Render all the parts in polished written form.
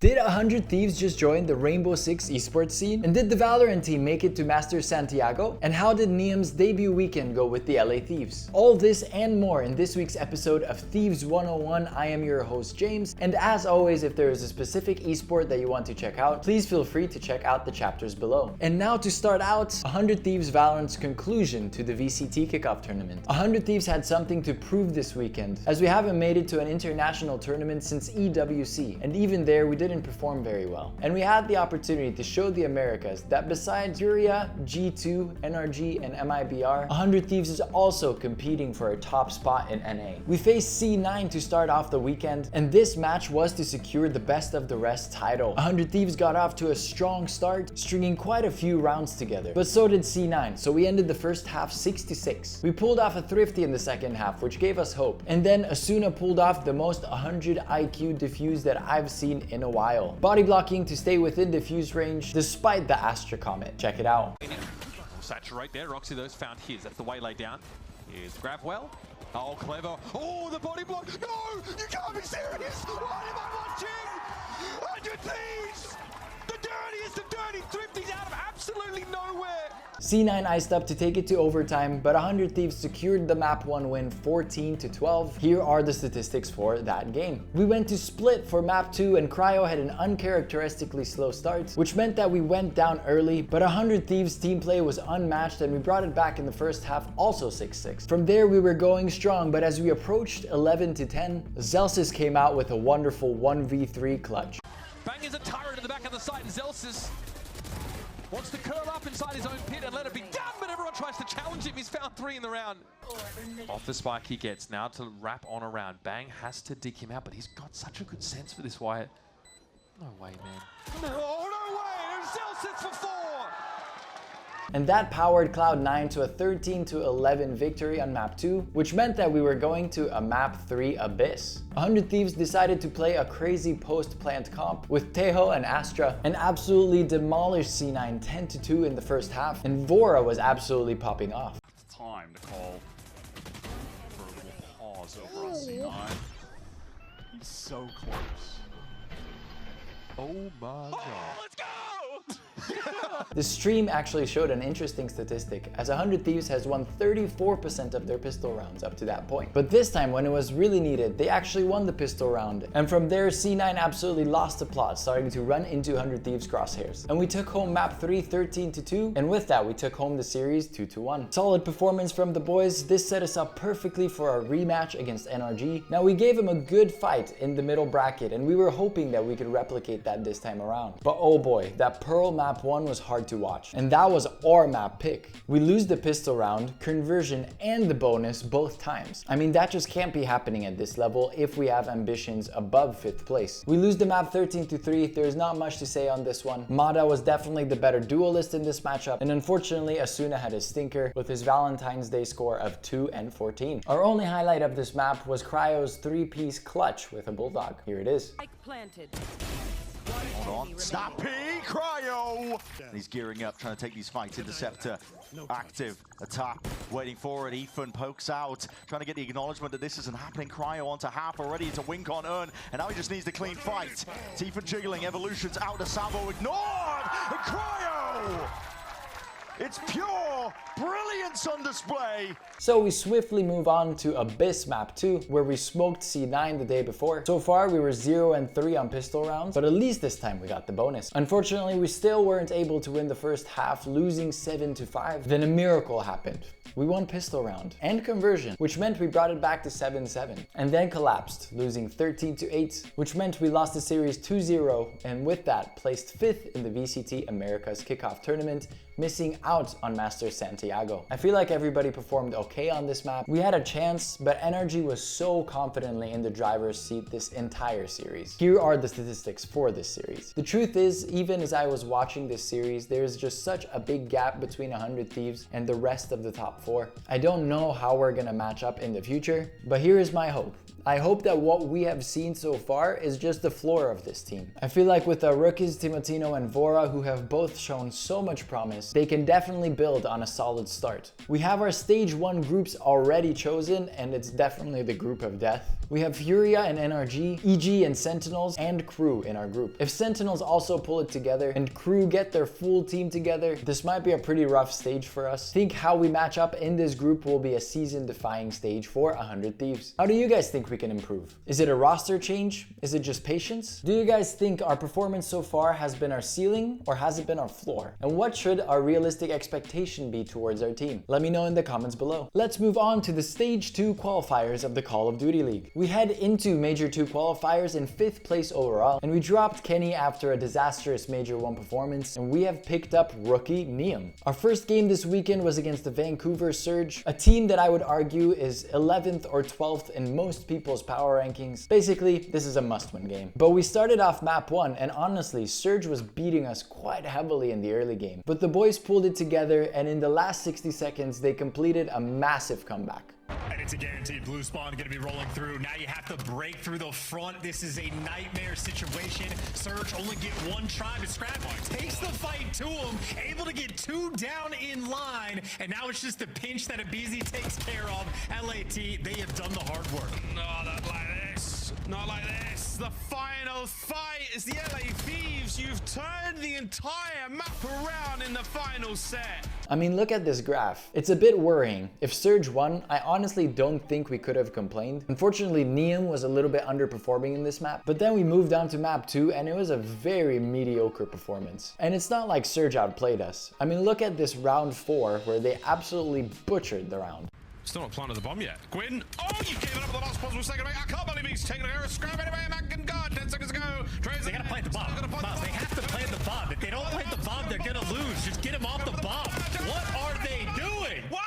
Did 100 Thieves just join the Rainbow Six esports scene? And did the Valorant team make it to Masters Santiago? And how did Nium's debut weekend go with the LA Thieves? All this and more in this week's episode of Thieves 101. I am your host James, and as always, if there is a specific esport that you want to check out, please feel free to check out the chapters below. And now to start out, 100 Thieves Valorant's conclusion to the VCT Kickoff Tournament. 100 Thieves had something to prove this weekend, as we haven't made it to an international tournament since EWC, and even there we didn't perform very well. And we had the opportunity to show the Americas that besides Furia, G2, NRG, and MIBR, 100 Thieves is also competing for a top spot in NA. We faced C9 to start off the weekend, and this match was to secure the best of the rest title. 100 Thieves got off to a strong start, stringing quite a few rounds together, but so did C9, so we ended the first half 6-6. We pulled off a thrifty in the second half, which gave us hope, and then Asuna pulled off the most 100 IQ defuse that I've seen in a while. Body blocking to stay within defuse range despite the Astra Comet. Check it out. Saturate there, Roxy those found his. That's the way laid down. Here's Gravwell. Oh, clever. Oh, the body block. No, you can't be serious. What am I watching? 100 Thieves. The dirtiest of dirty thrifties out of absolutely nowhere. C9 iced up to take it to overtime, but 100 Thieves secured the map 1 win 14-12. Here are the statistics for that game. We went to split for map 2 and Cryo had an uncharacteristically slow start, which meant that we went down early, but 100 Thieves team play was unmatched and we brought it back in the first half, also 6-6. From there we were going strong, but as we approached 11-10, Zelsis came out with a wonderful 1v3 clutch. Bang is a turret in the back of the site, and Zelsis wants to curl up inside his own pit and let it be done, but everyone tries to challenge him. He's found 3 in the round. Off the spike he gets now to wrap on around. Bang has to dig him out, but he's got such a good sense for this, Wyatt. No way, man. No way! Zelsis for 4! And that powered Cloud9 to a 13-11 victory on map 2, which meant that we were going to a map 3 abyss. 100 Thieves decided to play a crazy post-plant comp with Tejo and Astra and absolutely demolished C9 10-2 in the first half, and Vora was absolutely popping off. It's time to call for a little pause over on C9. He's so close. Oh my god. Let's go! The stream actually showed an interesting statistic, as 100 Thieves has won 34% of their pistol rounds up to that point. But this time, when it was really needed, they actually won the pistol round. And from there, C9 absolutely lost the plot, starting to run into 100 Thieves crosshairs. And we took home map 3 13-2, and with that, we took home the series 2-1. Solid performance from the boys. This set us up perfectly for our rematch against NRG. Now, we gave them a good fight in the middle bracket, and we were hoping that we could replicate that this time around. But oh boy, that Pearl map 1 was hard to watch, and that was our map pick. We lose the pistol round, conversion, and the bonus both times. I mean, that just can't be happening at this level if we have ambitions above 5th place. We lose the map 13-3. There's not much to say on this one. Mada was definitely the better duelist in this matchup, and unfortunately Asuna had a stinker with his Valentine's Day score of 2 and 14. Our only highlight of this map was Cryo's 3-piece clutch with a bulldog. Here it is. Planted. Hold on. Snappy Cryo! He's gearing up, trying to take these fights. Interceptor active. Attack waiting for it. Ethan pokes out, trying to get the acknowledgement that this isn't happening. Cryo onto half already. It's a win con earn, and now he just needs the clean fight. It's Ethan jiggling. Evolution's out to Salvo. Ignored! And Cryo! It's pure brilliance on display. So we swiftly move on to Abyss map 2, where we smoked C9 the day before. So far we were 0-3 on pistol rounds, but at least this time we got the bonus. Unfortunately, we still weren't able to win the first half, losing 7-5. Then a miracle happened. We won pistol round and conversion, which meant we brought it back to 7-7, and then collapsed, losing 13-8, which meant we lost the series 2-0, and with that placed 5th in the VCT Americas Kickoff Tournament, missing out on Masters Santiago. I feel like everybody performed okay on this map. We had a chance, but NRG was so confidently in the driver's seat this entire series. Here are the statistics for this series. The truth is, even as I was watching this series, there's just such a big gap between 100 Thieves and the rest of the top 4. I don't know how we're gonna match up in the future, but here is my hope. I hope that what we have seen so far is just the floor of this team. I feel like with our rookies Timotino and Vora, who have both shown so much promise, they can definitely build on a solid start. We have our stage 1 groups already chosen, and it's definitely the group of death. We have Furia and NRG, EG and Sentinels, and Crew in our group. If Sentinels also pull it together and Crew get their full team together, this might be a pretty rough stage for us. I think how we match up in this group will be a season-defying stage for 100 Thieves. How do you guys think we can improve? Is it a roster change? Is it just patience? Do you guys think our performance so far has been our ceiling, or has it been our floor? And what should our realistic expectation be towards our team? Let me know in the comments below. Let's move on to the Stage 2 qualifiers of the Call of Duty League. We head into Major 2 qualifiers in 5th place overall, and we dropped Kenny after a disastrous Major 1 performance, and we have picked up rookie Nium. Our first game this weekend was against the Vancouver Surge, a team that I would argue is 11th or 12th in most people's power rankings. Basically, this is a must-win game. But we started off map 1, and honestly, Surge was beating us quite heavily in the early game. But the boys pulled it together, and in the last 60 seconds, they completed a massive comeback. And it's a guaranteed blue spawn going to be rolling through. Now you have to break through the front. This is a nightmare situation. Surge only get one try, but Scrapmark takes the fight to him, able to get 2 down in line. And now it's just a pinch that Abizi takes care of. LAT, they have done the hard work. No, not like this. Not like this. The final fight is the LA Thieves. You've turned the entire map around in the final set. I mean, look at this graph. It's a bit worrying. If Surge won, I honestly don't think we could have complained. Unfortunately, Nium was a little bit underperforming in this map, but then we moved on to map 2 and it was a very mediocre performance. And it's not like Surge outplayed us. I mean, look at this round 4 where they absolutely butchered the round. Still not planted the bomb yet. Gwyn, oh, you gave it up at the last possible second. I can't believe he's taking a scrap anyway. Man can guard. 10 seconds to go. They gotta plant the bomb. Miles, they have to plant the bomb. If they don't plant the bomb, they're gonna lose. Just get them off the bomb. What are they doing? Wow!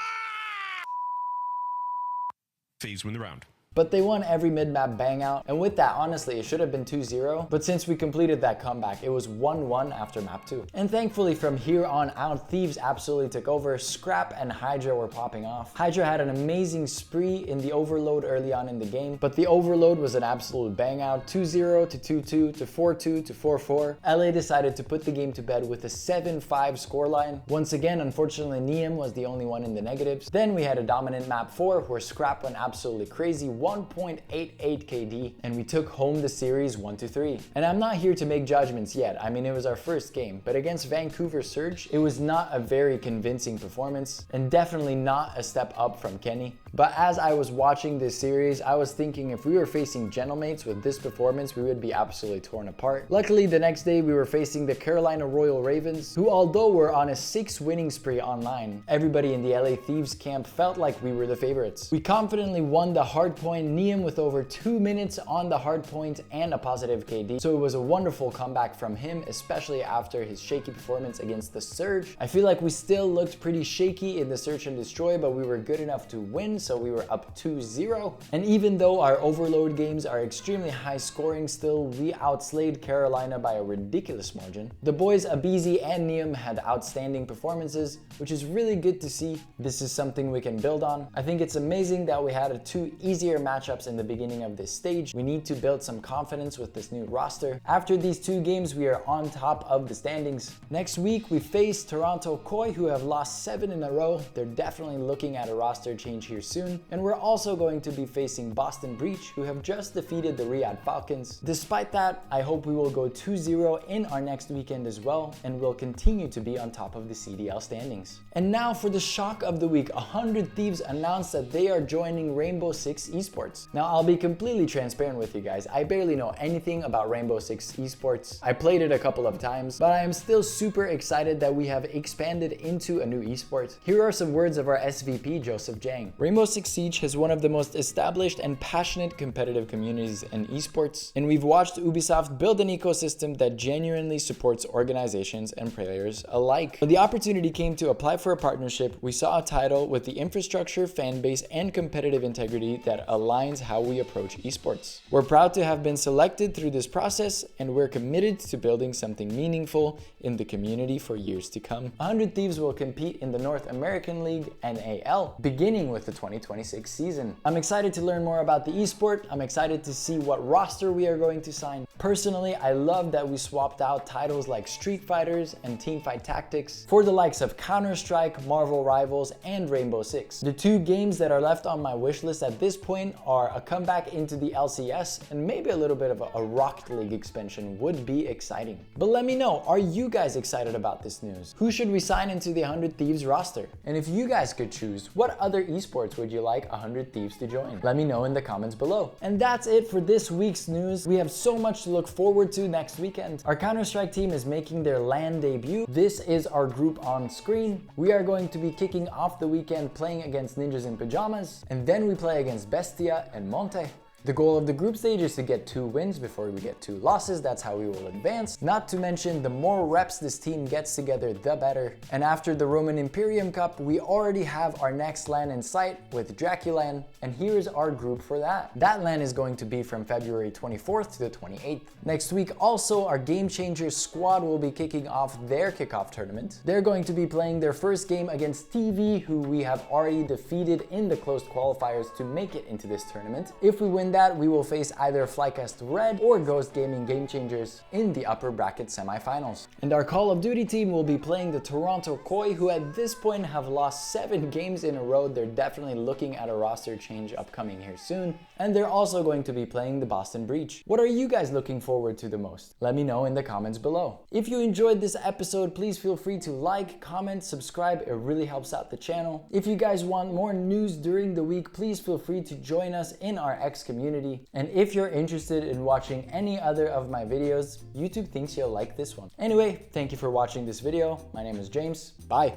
Thieves win the round. But they won every mid-map bang out, and with that, honestly, it should have been 2-0, but since we completed that comeback, it was 1-1 after map 2. And thankfully, from here on out, Thieves absolutely took over. Scrap and Hydra were popping off. Hydra had an amazing spree in the overload early on in the game, but the overload was an absolute bang out. 2-0 to 2-2 to 4-2 to 4-4. LA decided to put the game to bed with a 7-5 scoreline. Once again, unfortunately, Nium was the only one in the negatives. Then we had a dominant map 4 where Scrap went absolutely crazy. 1.88 KD, and we took home the series 1-3. And I'm not here to make judgments yet. I mean, it was our first game, but against Vancouver Surge, it was not a very convincing performance, and definitely not a step up from Kenny. But as I was watching this series, I was thinking if we were facing Gentlemates with this performance, we would be absolutely torn apart. Luckily, the next day we were facing the Carolina Royal Ravens, who although were on a 6 winning spree online, everybody in the LA Thieves camp felt like we were the favorites. We confidently won the hardpoint, Nium with over 2 minutes on the hardpoint and a positive KD. So it was a wonderful comeback from him, especially after his shaky performance against the Surge. I feel like we still looked pretty shaky in the Search and Destroy, but we were good enough to win, so we were up 2-0. And even though our overload games are extremely high scoring still, we outslayed Carolina by a ridiculous margin. The boys Abizi and Nium had outstanding performances, which is really good to see. This is something we can build on. I think it's amazing that we had 2 easier matchups in the beginning of this stage. We need to build some confidence with this new roster. After these 2 games, we are on top of the standings. Next week, we face Toronto Koi, who have lost 7 in a row. They're definitely looking at a roster change here soon. And we're also going to be facing Boston Breach, who have just defeated the Riyadh Falcons. Despite that, I hope we will go 2-0 in our next weekend as well, and we'll continue to be on top of the CDL standings. And now for the shock of the week, 100 Thieves announced that they are joining Rainbow Six Esports. Now, I'll be completely transparent with you guys. I barely know anything about Rainbow Six Esports. I played it a couple of times, but I am still super excited that we have expanded into a new esport. Here are some words of our SVP, Joseph Jang. Rainbow Six Siege has one of the most established and passionate competitive communities in esports, and we've watched Ubisoft build an ecosystem that genuinely supports organizations and players alike. When the opportunity came to apply for a partnership, we saw a title with the infrastructure, fan base, and competitive integrity that aligns how we approach esports. We're proud to have been selected through this process, and we're committed to building something meaningful in the community for years to come. 100 Thieves will compete in the North American League, NAL, beginning with the 20 2026 season. I'm excited to learn more about the esport. I'm excited to see what roster we are going to sign. Personally, I love that we swapped out titles like Street Fighters and Teamfight Tactics for the likes of Counter-Strike, Marvel Rivals, and Rainbow Six. The two games that are left on my wish list at this point are a comeback into the LCS and maybe a little bit of a Rocket League expansion would be exciting. But let me know, are you guys excited about this news? Who should we sign into the 100 Thieves roster? And if you guys could choose, what other esports would you like 100 Thieves to join? Let me know in the comments below. And that's it for this week's news. We have so much to look forward to next weekend. Our Counter-Strike team is making their LAN debut. This is our group on screen. We are going to be kicking off the weekend playing against Ninjas in Pajamas, and then we play against Bestia and Monte. The goal of the group stage is to get 2 wins before we get 2 losses. That's how we will advance. Not to mention, the more reps this team gets together, the better. And after the Roman Imperium Cup, we already have our next LAN in sight with Draculan, and here is our group for that. That LAN is going to be from February 24th to the 28th. Next week, also, our Game Changers squad will be kicking off their Kickoff Tournament. They're going to be playing their first game against TV, who we have already defeated in the closed qualifiers to make it into this tournament. If we win that, we will face either Flycast Red or Ghost Gaming Game Changers in the upper bracket semifinals. And our Call of Duty team will be playing the Toronto Koi, who at this point have lost 7 games in a row. They're definitely looking at a roster change upcoming here soon. And they're also going to be playing the Boston Breach. What are you guys looking forward to the most? Let me know in the comments below. If you enjoyed this episode, please feel free to like, comment, subscribe. It really helps out the channel. If you guys want more news during the week, please feel free to join us in our X community. And if you're interested in watching any other of my videos, YouTube thinks you'll like this one. Anyway, thank you for watching this video. My name is James. Bye.